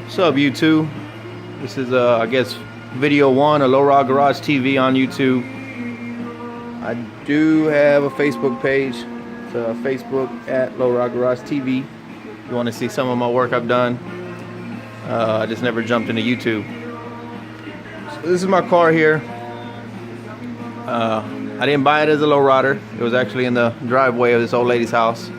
What's up, YouTube? This is I guess video 1 of Lowrod Garage TV on YouTube. I do have a Facebook page. It's Facebook at Lowrod Garage TV. If you want to see some of my work I've done. I just never jumped into YouTube. So this is my car here. I didn't buy it as a lowrider. It was actually in the driveway of this old lady's house.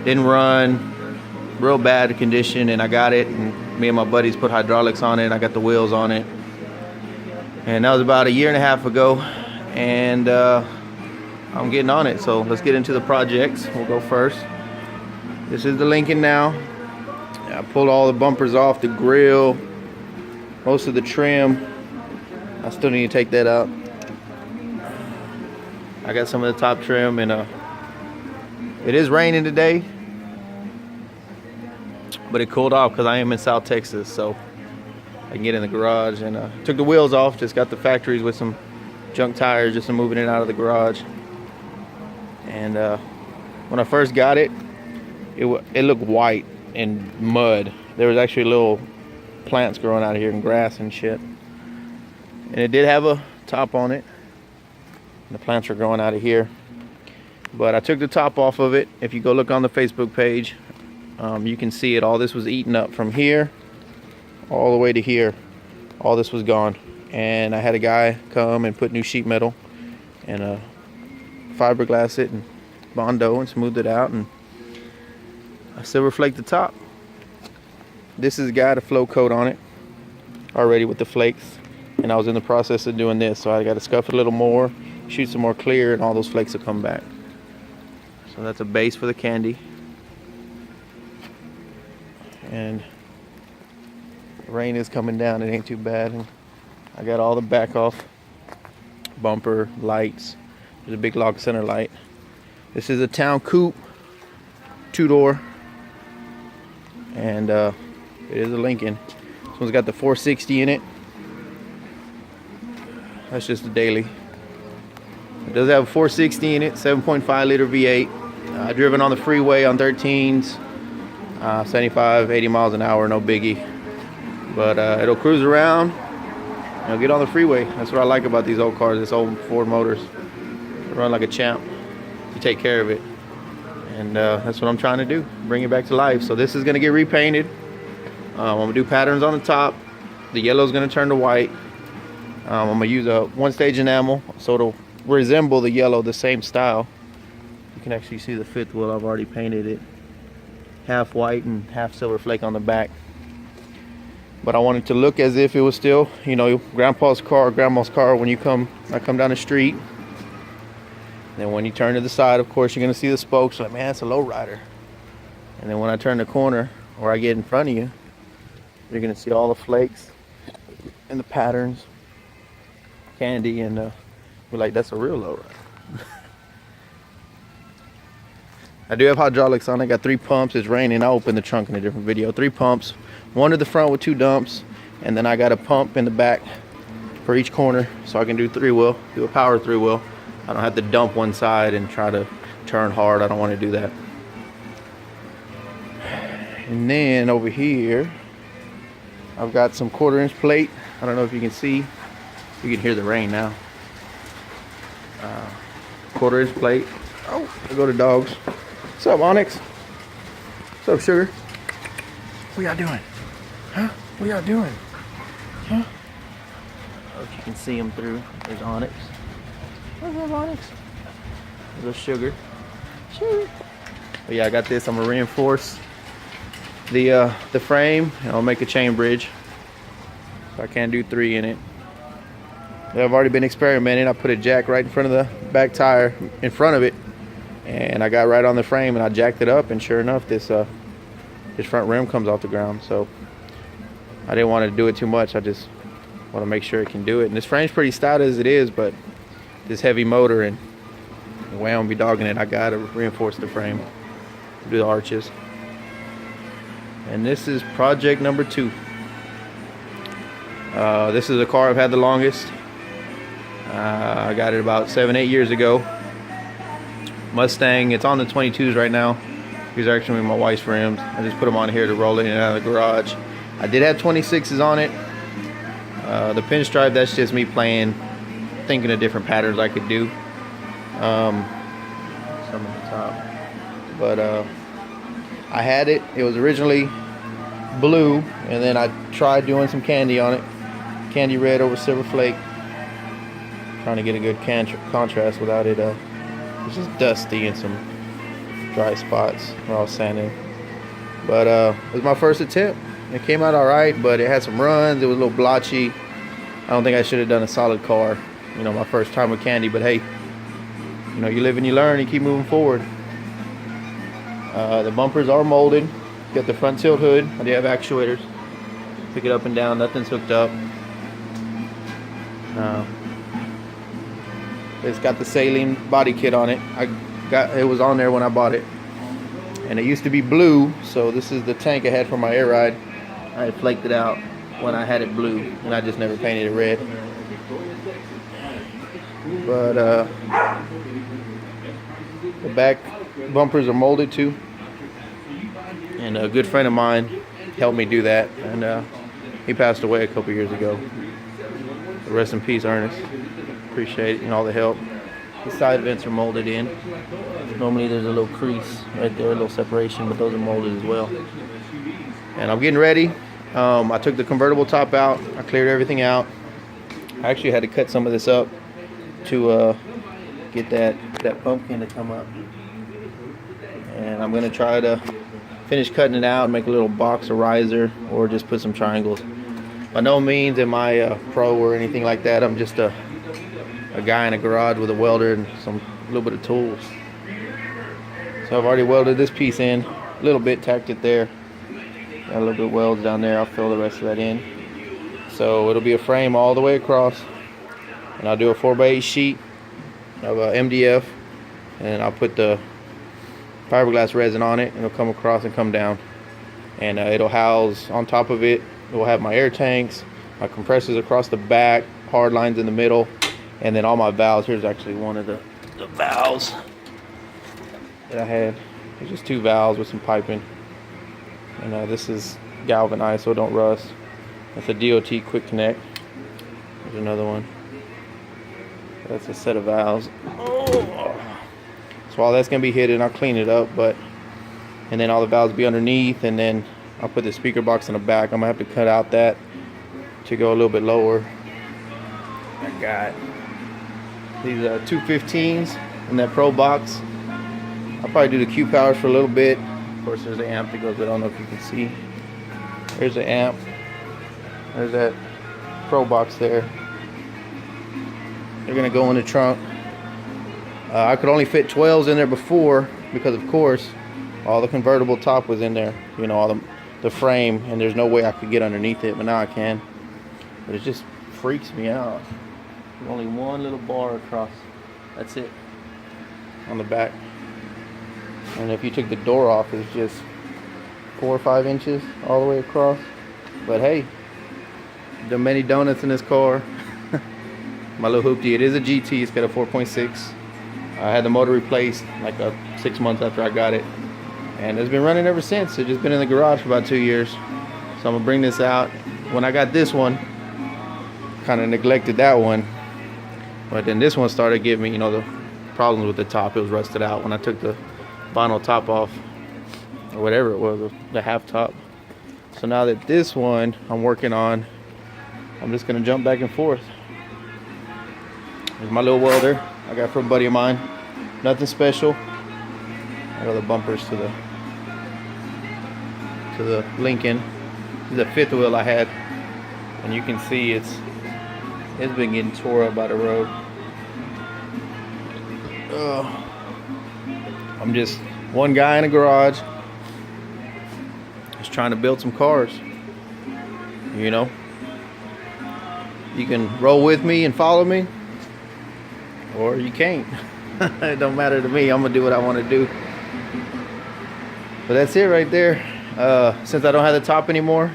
Didn't run, real bad condition, and I got it, and me and my buddies put hydraulics on it. I got the wheels on it, and that was about a year and a half ago, and I'm getting on it. So let's get into the projects. We'll go first. This is the Lincoln now. I pulled all the bumpers off, the grill, most of the trim. I still need to take that out. I got some of the top trim, and it is raining today, but it cooled off because I am in South Texas, so I can get in the garage. And took the wheels off, just got the factories with some junk tires, just moving it out of the garage. And when I first got it, it looked white and mud. There was actually little plants growing out of here and grass and shit. And it did have a top on it. The plants are growing out of here, but I took the top off of it. If you go look on the Facebook page, you can see it. All this was eaten up from here all the way to here. All this was gone, and I had a guy come and put new sheet metal and fiberglass it and Bondo and smoothed it out, and I silver flaked the top. This has got a flow coat on it already with the flakes, and I was in the process of doing this, so I got to scuff it a little more, shoot some more clear, and all those flakes will come back. So that's a base for the candy. And the rain is coming down, it ain't too bad. And I got all the back off, bumper, lights. There's a big log center light. This is a town coupe, 2-door, and it is a Lincoln. This one's got the 460 in it. That's just a daily. It does have a 460 in it, 7.5 liter V8. Driven on the freeway on 13s, 75, 80 miles an hour, no biggie. But it'll cruise around, it'll get on the freeway. That's what I like about these old cars, these old Ford motors. They run like a champ. You take care of it. And that's what I'm trying to do, bring it back to life. So this is gonna get repainted. I'm gonna do patterns on the top. The yellow's gonna turn to white. I'm gonna use a one-stage enamel, so it'll resemble the yellow, the same style. You can actually see the fifth wheel. I've already painted it half white and half silver flake on the back, but I want it to look as if it was still, you know, grandpa's car, grandma's car. When I come down the street, then when you turn to the side, of course, you're gonna see the spokes. Like, man, it's a lowrider. And then when I turn the corner or I get in front of you, you're gonna see all the flakes and the patterns, candy, and we're like, that's a real lowrider. I do have hydraulics on it. I got 3 pumps. It's raining. I'll open the trunk in a different video. 3 pumps, one to the front with 2 dumps, and then I got a pump in the back for each corner, so I can do 3-wheel, do a power 3-wheel. I don't have to dump one side and try to turn hard. I don't want to do that. And then over here, I've got some 1/4-inch plate. I don't know if you can see. You can hear the rain now. 1/4-inch plate. Oh, there go the dogs. What's up, Onyx? What's up, Sugar? What y'all doing? Huh? What y'all doing? Huh? Oh, if you can see them through. There's Onyx. What's up, Onyx? There's Sugar. Sugar. But yeah, I got this. I'm gonna reinforce the frame, and I'll make a chain bridge. So I can do 3 in it. I've already been experimenting. I put a jack right in front of the back tire, in front of it, and I got right on the frame, and I jacked it up, and sure enough, this front rim comes off the ground. So I didn't want to do it too much. I just want to make sure it can do it. And this frame's pretty stout as it is, but this heavy motor and the way I'm gonna be dogging it, I gotta reinforce the frame, do the arches. And this is project number 2. This is a car I've had the longest. I got it about 7-8 years ago. Mustang. It's on the 22s right now. These are actually my wife's rims. I just put them on here to roll in and out of the garage. I did have 26s on it. The pinstripe, that's just me playing, thinking of different patterns I could do. Some at the top. But I had it. It was originally blue, and then I tried doing some candy on it. Candy red over silver flake. Trying to get a good contrast without it. It's just dusty and some dry spots where I was sanding. But it was my first attempt. It came out alright, but it had some runs. It was a little blotchy. I don't think I should have done a solid car. You know, my first time with candy, but hey, you know, you live and you learn, you keep moving forward. The bumpers are molded. Got the front tilt hood. I do have actuators. Pick it up and down, nothing's hooked up. It's got the saline body kit on it. It was on there when I bought it. And it used to be blue, so this is the tank I had for my airride. I had flaked it out when I had it blue, and I just never painted it red. But the back bumpers are molded too. And a good friend of mine helped me do that, and he passed away a couple years ago. Rest in peace, Ernest. Appreciate it and all the help. The side vents are molded in. Normally there's a little crease right there, a little separation, but those are molded as well. And I'm getting ready. I took the convertible top out. I cleared everything out. I actually had to cut some of this up to get that pumpkin to come up. And I'm gonna try to finish cutting it out and make a little box or riser, or just put some triangles. By no means am I a pro or anything like that. I'm just a guy in a garage with a welder and a little bit of tools. So I've already welded this piece in a little bit, tacked it there. Got a little bit of welds down there. I'll fill the rest of that in. So it'll be a frame all the way across, and I'll do a 4x8 sheet of MDF, and I'll put the fiberglass resin on it, and it'll come across and come down, and it'll house on top of it. It will have my air tanks, my compressors across the back, hard lines in the middle, and then all my valves. Here's actually one of the valves that I had. There's just 2 valves with some piping, and this is galvanized so it don't rust. That's a DOT quick connect. There's another one. That's a set of valves. Oh. So all that's gonna be hidden. I'll clean it up, and then all the valves be underneath, and then I'll put the speaker box in the back. I'm gonna have to cut out that to go a little bit lower. I got these 215s in that Pro box. I'll probably do the Q powers for a little bit. Of course, there's the amp that goes with it. I don't know if you can see. There's the amp. There's that Pro box there. They're gonna go in the trunk. I could only fit 12s in there before because, of course, all the convertible top was in there. You know, all the frame, and there's no way I could get underneath it, but now I can. But it just freaks me out. There's only one little bar across. That's it on the back. And if you took the door off, it's just 4 or 5 inches all the way across. But hey, the many donuts in this car. My little hoopty. It is a GT. It's got a 4.6. I had the motor replaced like 6 months after I got it, and it's been running ever since. It's just been in the garage for about 2 years. So I'm gonna bring this out. When I got this one, kind of neglected that one, but then this one started giving me, you know, the problems with the top. It was rusted out when I took the vinyl top off, or whatever it was, the half top. So now that this one I'm working on, I'm just gonna jump back and forth. There's my little welder I got from a buddy of mine. Nothing special. I got the bumpers to the Lincoln. This is the 5th wheel I had, and you can see it's been getting tore up by the road. I'm just one guy in a garage, just trying to build some cars. You know, you can roll with me and follow me, or you can't. It don't matter to me. I'm gonna do what I want to do. But that's it right there. Since I don't have the top anymore,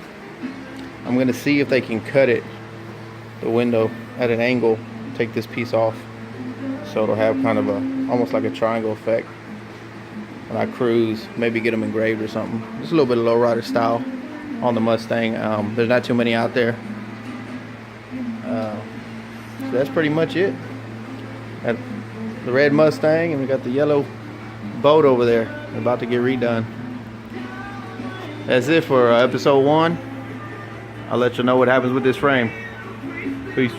I'm gonna see if they can cut it, the window, at an angle. Take this piece off, so it'll have kind of almost like a triangle effect when I cruise. Maybe get them engraved or something. Just a little bit of lowrider style. on the Mustang. There's not too many out there. So that's pretty much it. Got the red Mustang, and we got the yellow boat over there about to get redone. That's it for episode 1. I'll let you know what happens with this frame. Peace.